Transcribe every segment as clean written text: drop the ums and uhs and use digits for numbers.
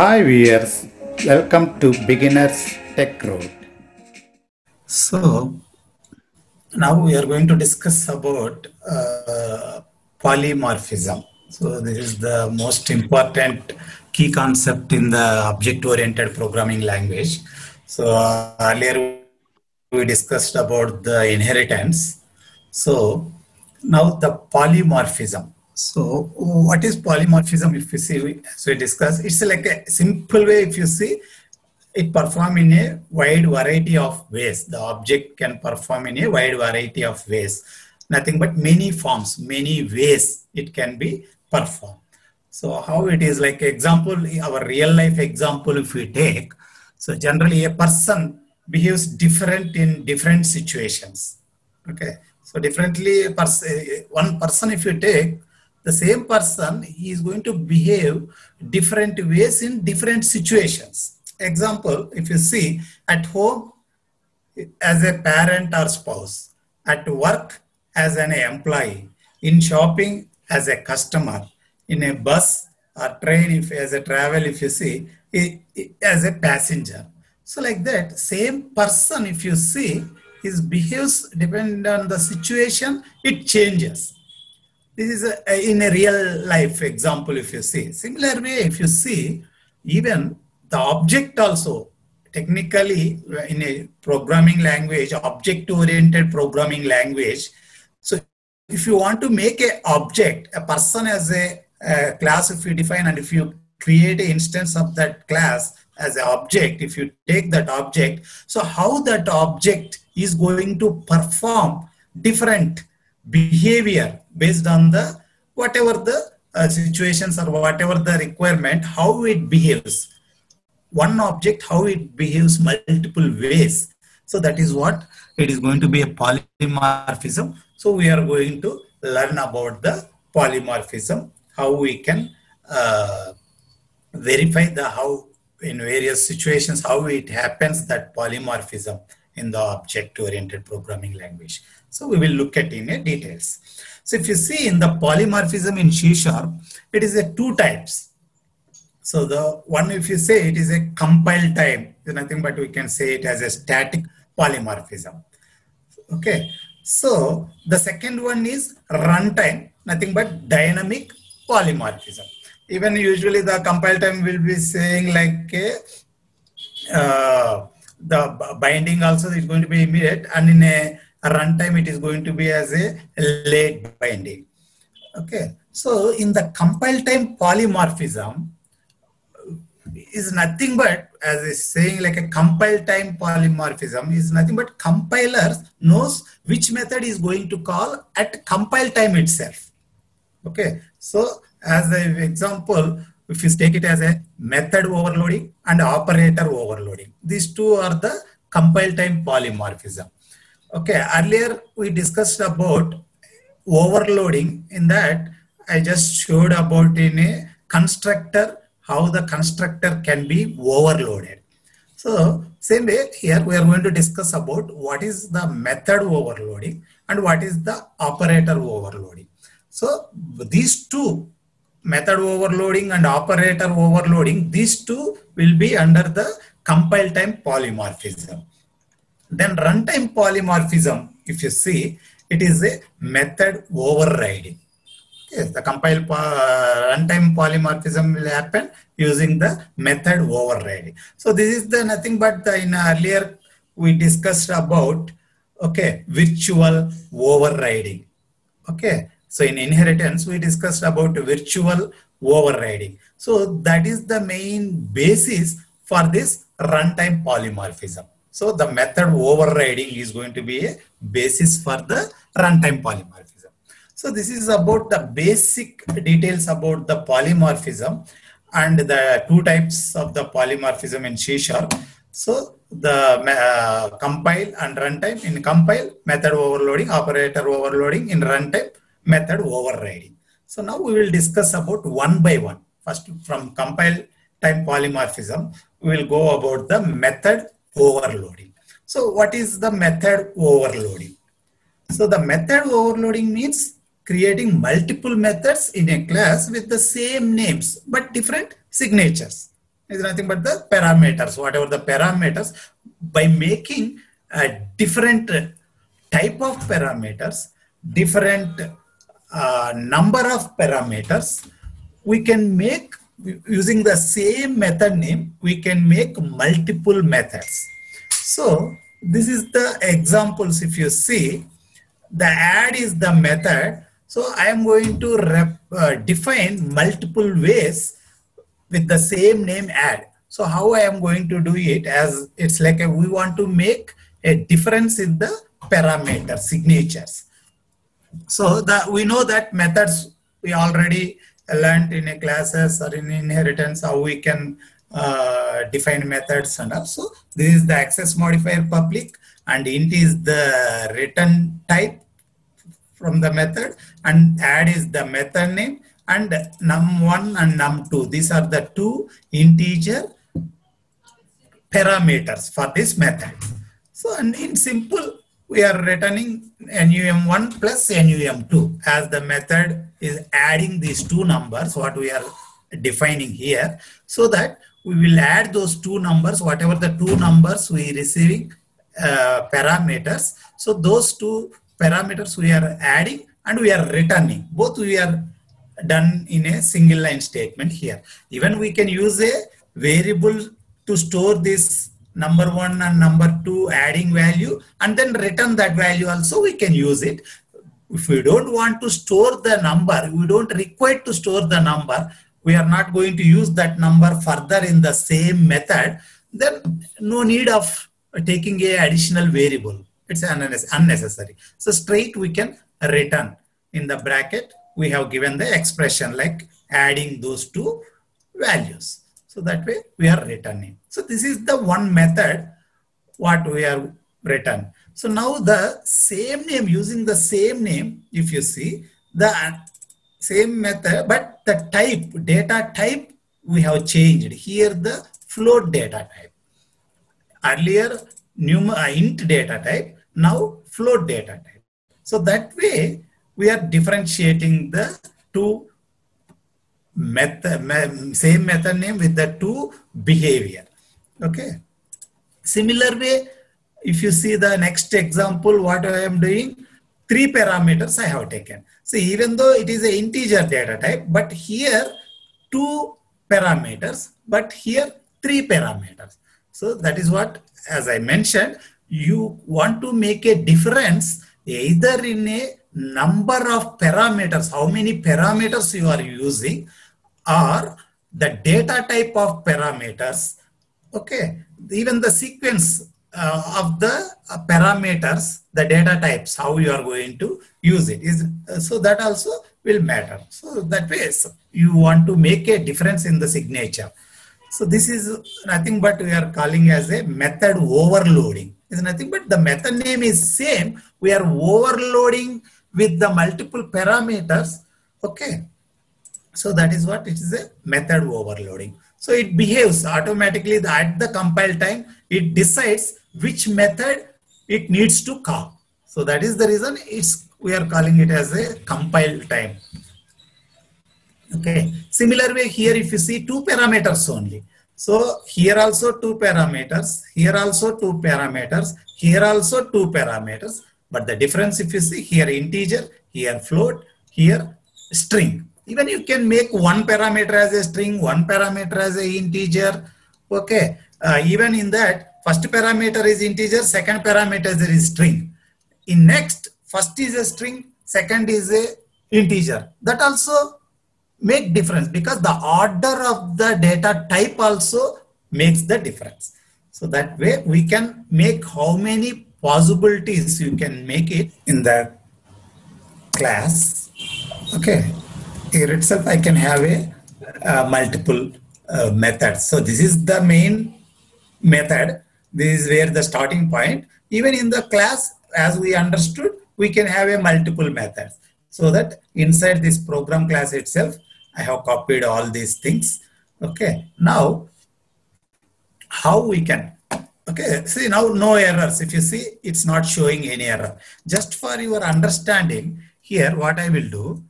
Hi viewers, welcome to Beginners Tech Road. So now we are going to discuss about polymorphism. So this is the most important key concept in the object-oriented programming language. So earlier we discussed about the inheritance. So now the polymorphism. So what is polymorphism? If you see, as we discussed, it's like a simple way. If you see, it perform in a wide variety of ways. The object can perform in a wide variety of ways. Nothing but many forms, many ways it can be performed. So how it is, like example, our real life example, if we take, so generally a person behaves different in different situations. Okay. So differently, one person, if you take the same person, he is going to behave different ways in different situations. Example, if you see at home as a parent or spouse, at work as an employee, in shopping as a customer, in a bus or train, if as a travel, if you see, as a passenger. So like that, same person, if you see, his behaves depend on the situation, it changes. This is in a real life example, if you see. Similar way, if you see, even the object also, technically in a programming language, object-oriented programming language. So if you want to make a object, a person as a class, if you define and if you create an instance of that class as an object, if you take that object, so how that object is going to perform different behavior based on the whatever the situations or whatever the requirement, how it behaves. One object, how it behaves multiple ways. So that is what it is going to be, a polymorphism. So we are going to learn about the polymorphism, how we can verify the how in various situations, how it happens, that polymorphism in the object-oriented programming language. So we will look at in a details. So if you see in the polymorphism in C#, it is a two types. So the one, if you say it is a compile time, is nothing but we can say it as a static polymorphism. Okay. So the second one is runtime, nothing but dynamic polymorphism. Even usually the compile time will be saying like the binding also is going to be immediate, and in a runtime it is going to be as a late binding. Okay. So in the compile time polymorphism is nothing but, as is saying, like a compile time polymorphism is nothing but compilers knows which method is going to call at compile time itself. Okay. So as an example, if you take it as a method overloading and operator overloading, these two are the compile time polymorphism. Okay. Earlier we discussed about overloading. In that I just showed about in a constructor, how the constructor can be overloaded. So same way here we are going to discuss about what is the method overloading and what is the operator overloading. So these two, method overloading and operator overloading, these two will be under the compile time polymorphism. Then runtime polymorphism, if you see, it is a method overriding. Yes, the compile runtime polymorphism will happen using the method overriding. So this is the nothing but the, in earlier we discussed about, okay, virtual overriding. Okay. So in inheritance, we discussed about virtual overriding. So that is the main basis for this runtime polymorphism. So the method overriding is going to be a basis for the runtime polymorphism. So this is about the basic details about the polymorphism and the two types of the polymorphism in C#. So the compile and runtime. In compile, method overloading, operator overloading. In runtime, method overriding. So now we will discuss about one by one. First, from compile time polymorphism, we will go about the method overloading. So what is the method overloading? So the method overloading means creating multiple methods in a class with the same names but different signatures. is nothing but the parameters, whatever the parameters. By making a different type of parameters, different number of parameters, we can make, using the same method name, we can make multiple methods. So this is the examples. If you see, the add is the method. So I am going to define multiple ways with the same name add. So how I am going to do it, as it's like we want to make a difference in the parameter signatures. So we know that methods we already learned in a classes or in inheritance, how we can define methods and all. So this is the access modifier public, and int is the return type from the method, and add is the method name, and num1 and num2. These are the two integer parameters for this method. So, and in simple, we are returning num1 plus num2 as the method is adding these two numbers, what we are defining here, so that we will add those two numbers, whatever the two numbers we receiving parameters. So those two parameters we are adding and we are returning. Both we are done in a single line statement here. Even we can use a variable to store this number 1 and number 2 adding value, and then return that value also we can use it. If we don't want to store the number, we don't require to store the number, we are not going to use that number further in the same method, then no need of taking a additional variable. It's unnecessary. So straight we can return. In the bracket, we have given the expression like adding those two values. So that way we are returning. So this is the one method what we are return. So now the same name, using the same name, if you see the same method, but the type, data type we have changed. Here the float data type. Earlier int data type, now float data type. So that way we are differentiating the two method, same method name with the two behavior. Okay. Similar way, if you see the next example, what I am doing, 3 parameters I have taken. So even though it is an integer data type, but here 2 parameters, but here 3 parameters. So that is what, as I mentioned, you want to make a difference either in a number of parameters, how many parameters you are using, or the data type of parameters. Okay, even the sequence of the parameters, the data types, how you are going to use it is, so that also will matter. So that way you want to make a difference in the signature. So this is nothing but we are calling as a method overloading. It's nothing but the method name is same. We are overloading with the multiple parameters. Okay. So that is what it is, a method overloading. So it behaves automatically at the compile time. It decides which method it needs to call. So that is the reason we are calling it as a compile time. Okay. Similar way here, if you see 2 parameters only. So here also 2 parameters, here also 2 parameters, here also 2 parameters. But the difference, if you see here integer, here float, here string. Even you can make 1 parameter as a string, 1 parameter as a integer. Okay. Even in that, first parameter is integer, second parameter is string. In next, first is a string, second is a integer. That also make difference because the order of the data type also makes the difference. So that way we can make how many possibilities you can make it in the class. Okay. Here itself I can have a multiple methods. So this is the main method. This is where the starting point. Even in the class, as we understood, we can have a multiple methods. So that inside this program class itself, I have copied all these things. Okay. Now, how we can, okay, see now no errors. If you see, it's not showing any error. Just for your understanding, here what I will do,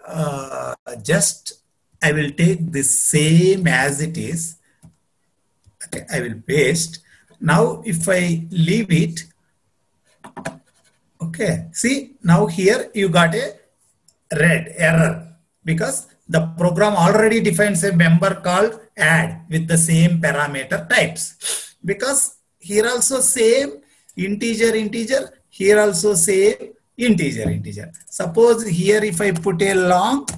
I will take this same as it is. Okay, I will paste. Now if I leave it, okay, see now here you got a red error because the program already defines a member called add with the same parameter types. Because here also same integer integer, here also same integer integer. Suppose here if I put a long,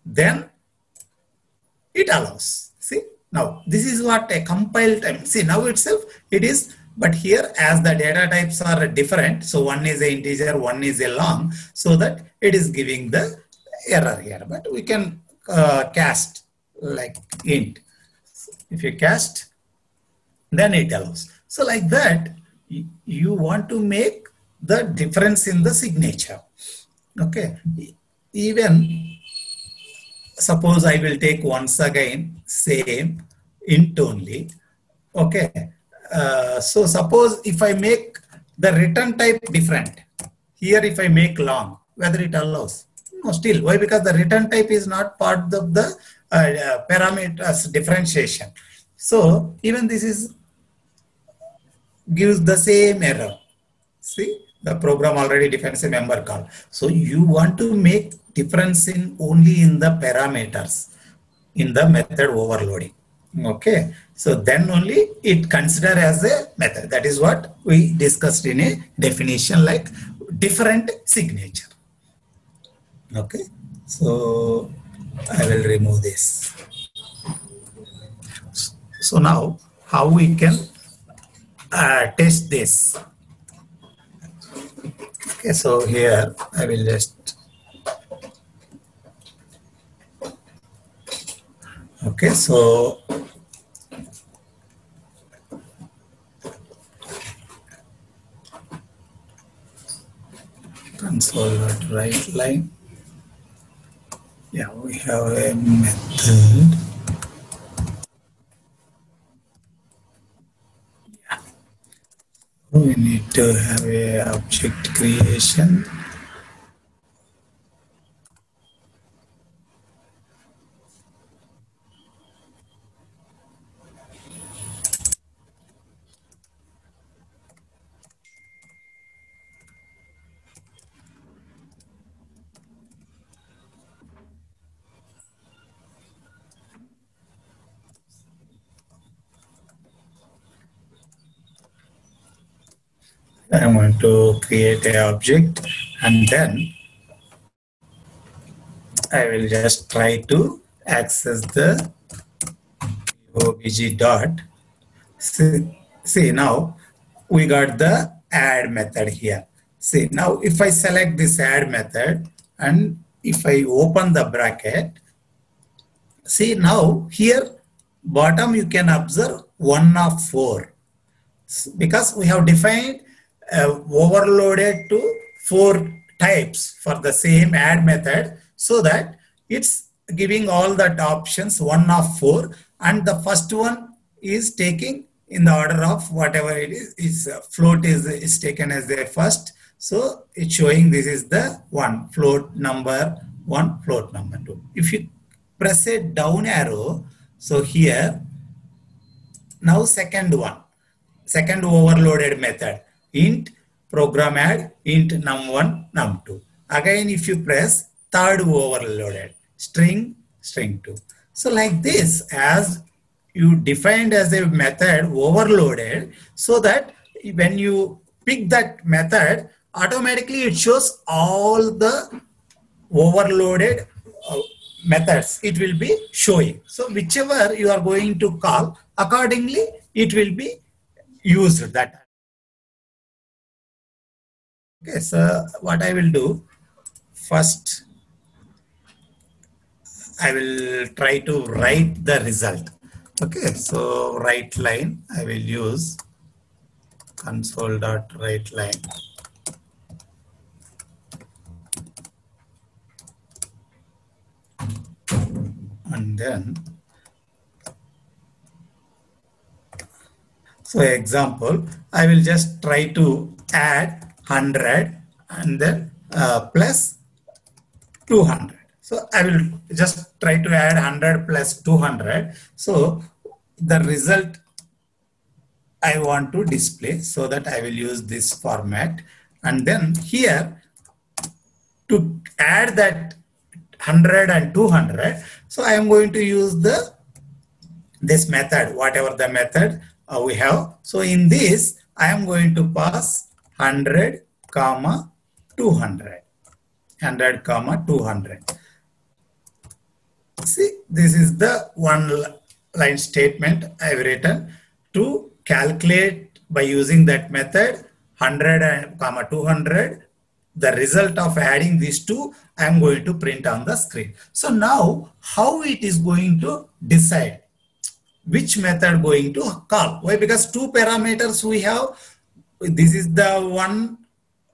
then it allows. See, now this is what a compile time. See, now itself it is, but here as the data types are different, so one is a integer, one is a long, so that it is giving the error here. But we can cast like int. If you cast, then it allows. So like that, you want to make the difference in the signature. Okay, even suppose I will take once again same int only. Okay, so suppose if I make the return type different, here if I make long, whether it allows? No, still. Why? Because the return type is not part of the parameters differentiation. So even this is gives the same error. See, the program already defines a member call. So you want to make difference in only in the parameters in the method overloading. Okay, so then only it consider as a method. That is what we discussed in a definition like different signature. Okay, so I will remove this. So now how we can test this? Okay, so here I will just, okay, so console.write line. Yeah, we have a method. Yeah. We need to have a object creation. I'm going to create an object and then I will just try to access the obj dot. See now we got the add method here. See now if I select this add method and if I open the bracket, see now here bottom you can observe 1 of 4 because we have defined overloaded to 4 types for the same add method, so that it's giving all the options 1 of 4 and the first one is taking in the order of whatever it is float is taken as the first. So it's showing this is the one float number 1, float number 2. If you press a down arrow, so here now second overloaded method int program add int num1 num2. Again if you press third overloaded string 2. So like this, as you defined as a method overloaded, so that when you pick that method, automatically it shows all the overloaded methods it will be showing. So whichever you are going to call, accordingly it will be used that. Okay, so what I will do first, I will try to write the result. Okay, so write line I will use console.write line. And then, so example, I will just try to add 100 and then plus 200. So I will just try to add 100 plus 200. So the result I want to display, so that I will use this format. And then here to add that 100 and 200, so I am going to use this method, whatever the method we have. So in this, I am going to pass 100 comma 200, 100 comma 200. See, this is the one line statement I've written to calculate by using that method 100 and comma 200. The result of adding these two, I am going to print on the screen. So now how it is going to decide which method going to call? Why? Because two parameters we have. This is the one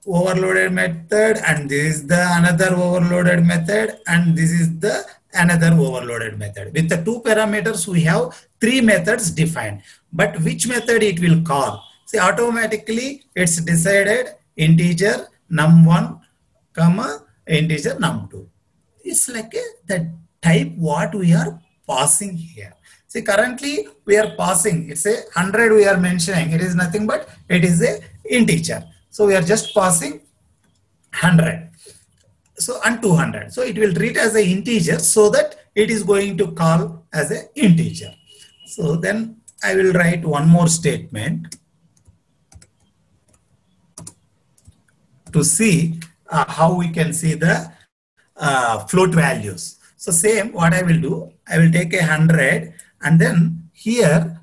overloaded method, and this is the another overloaded method, and this is the another overloaded method. With the two parameters, we have three methods defined. But which method it will call? See, automatically it's decided integer num1 comma integer num2. It's like the type what we are passing here. See, currently we are passing, it's a 100 we are mentioning, it is nothing but it is a integer. So we are just passing 100. So and 200. So it will treat as an integer, so that it is going to call as an integer. So then I will write one more statement to see how we can see the float values. So same, what I will do, I will take 100, and then here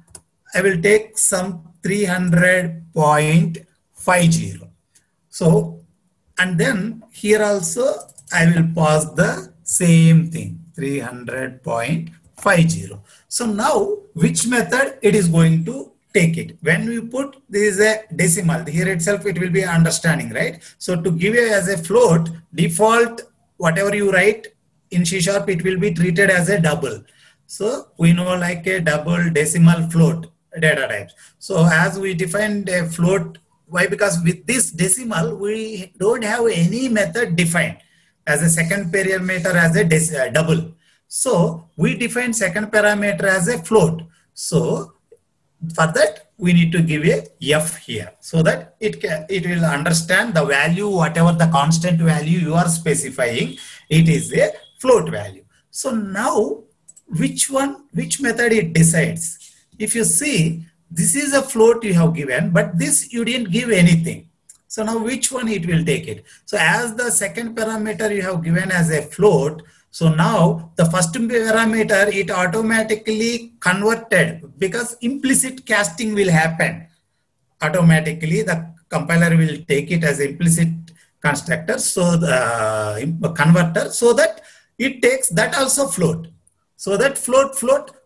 I will take some 300.50. So, and then here also I will pass the same thing, 300.50. So now which method it is going to take it? When we put this is a decimal, here itself it will be understanding, right? So to give it as a float, default whatever you write in C# it will be treated as a double. So we know like a double, decimal, float data types. So as we defined a float, why? Because with this decimal we don't have any method defined as a second parameter as a double. So we define second parameter as a float. So for that we need to give a f here, so that it will understand the value, whatever the constant value you are specifying, it is a float value. So now which method it decides? If you see, this is a float you have given, but this you didn't give anything. So now which one it will take it? So as the second parameter you have given as a float, so now the first parameter it automatically converted, because implicit casting will happen. Automatically the compiler will take it as implicit constructor, so the converter, so that it takes that also float. So that float,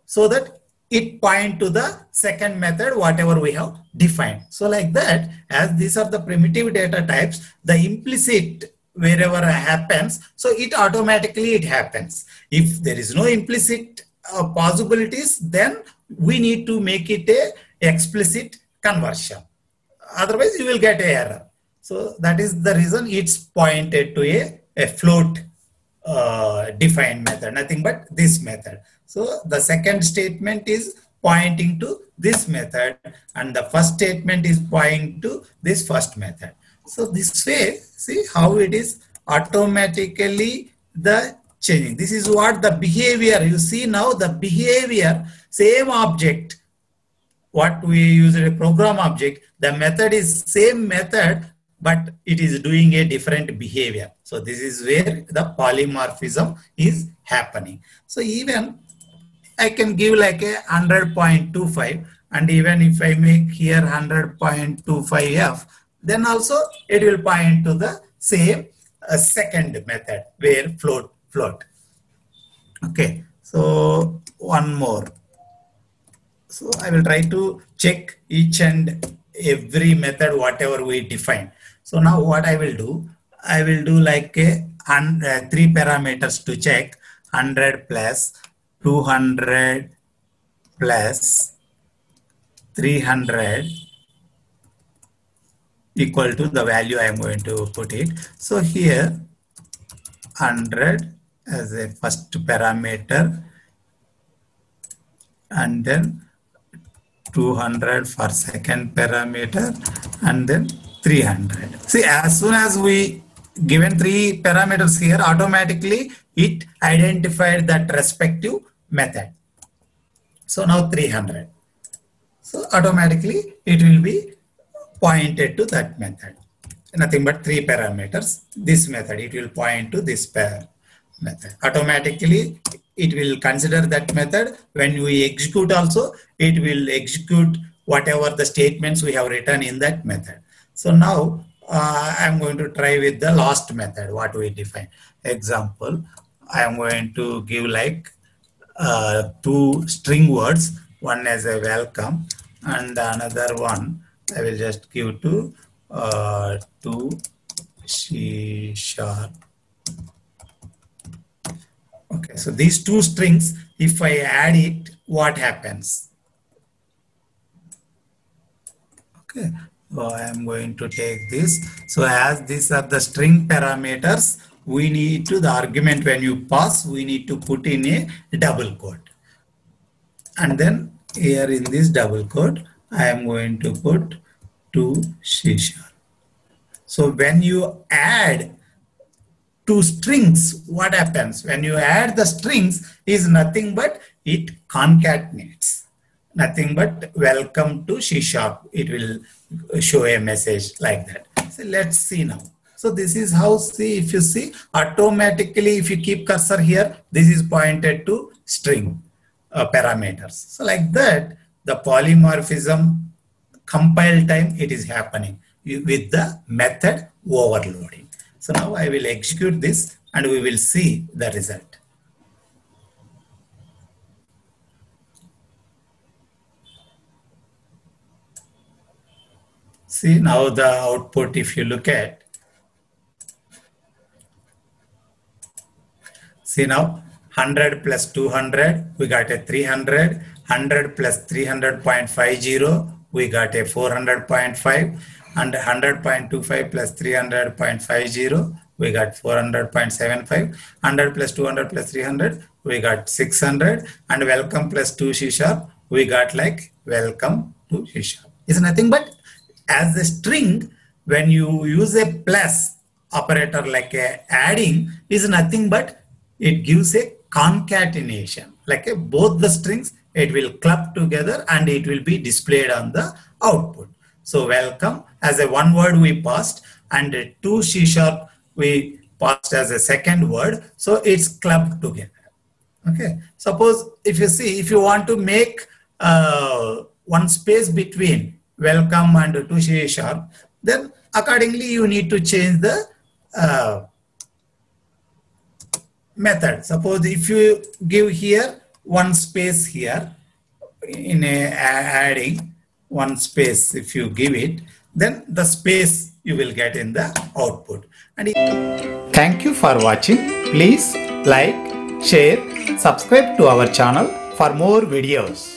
so that it point to the second method, whatever we have defined. So like that, as these are the primitive data types, the implicit wherever happens, so it automatically it happens. If there is no implicit possibilities, then we need to make it a explicit conversion. Otherwise you will get an error. So that is the reason it's pointed to a float defined method, nothing but this method. So the second statement is pointing to this method, and the first statement is pointing to this first method. So this way, see how it is automatically the changing. This is what the behavior, you see now the behavior, same object, what we use a program object, the method is same method, but it is doing a different behavior. So this is where the polymorphism is happening. So even I can give like a 100.25, and even if I make here 100.25f, then also it will point to the same second method where float. Okay, so one more. So I will try to check each and every method whatever we define. So now what I will do like a 3 parameters to check: 100 plus 200 plus 300 equal to the value I am going to put it. So here 100 as a first parameter, and then 200 for second parameter, and then 300. See, as soon as we given 3 parameters here, automatically it identified that respective method. So now 300. So automatically it will be pointed to that method. Nothing but 3 parameters. This method, it will point to this method. Automatically it will consider that method. When we execute also, it will execute whatever the statements we have written in that method. So now I'm going to try with the last method, what we define. Example, I am going to give like 2 string words. One as a welcome, and another one I will just give to C#. Okay, so these 2 strings, if I add it, what happens? Okay, so I am going to take this. So as these are the string parameters, we need to, the argument when you pass, we need to put in a double quote. And then here in this double quote, I am going to put to C#. So when you add 2 strings, what happens? When you add the strings is nothing but it concatenates. Nothing but welcome to C#. It will show a message like that. So let's see now. So this is how, see, if you see, automatically if you keep cursor here, this is pointed to string parameters. So like that, the polymorphism compile time, it is happening with the method overloading. So now I will execute this and we will see the result. See now the output, if you look at, see now 100 plus 200, we got a 300, 100 plus 300.50, we got a 400.5, and 100.25 plus 300.50, we got 400.75, 100 plus 200 plus 300, we got 600, and welcome plus 2 C#, we got like welcome to C#. It's nothing but as a string, when you use a plus operator like a adding, is nothing but it gives a concatenation, like both the strings, it will club together and it will be displayed on the output. So welcome as a one word we passed, and to C# we passed as a second word. So it's clubbed together. Okay. Suppose if you see, if you want to make one space between welcome and to C#, then accordingly you need to change the method. Suppose if you give here one space here in a adding one space, if you give it, then the space you will get in the output. And thank you for watching. Please like, share, subscribe to our channel for more videos.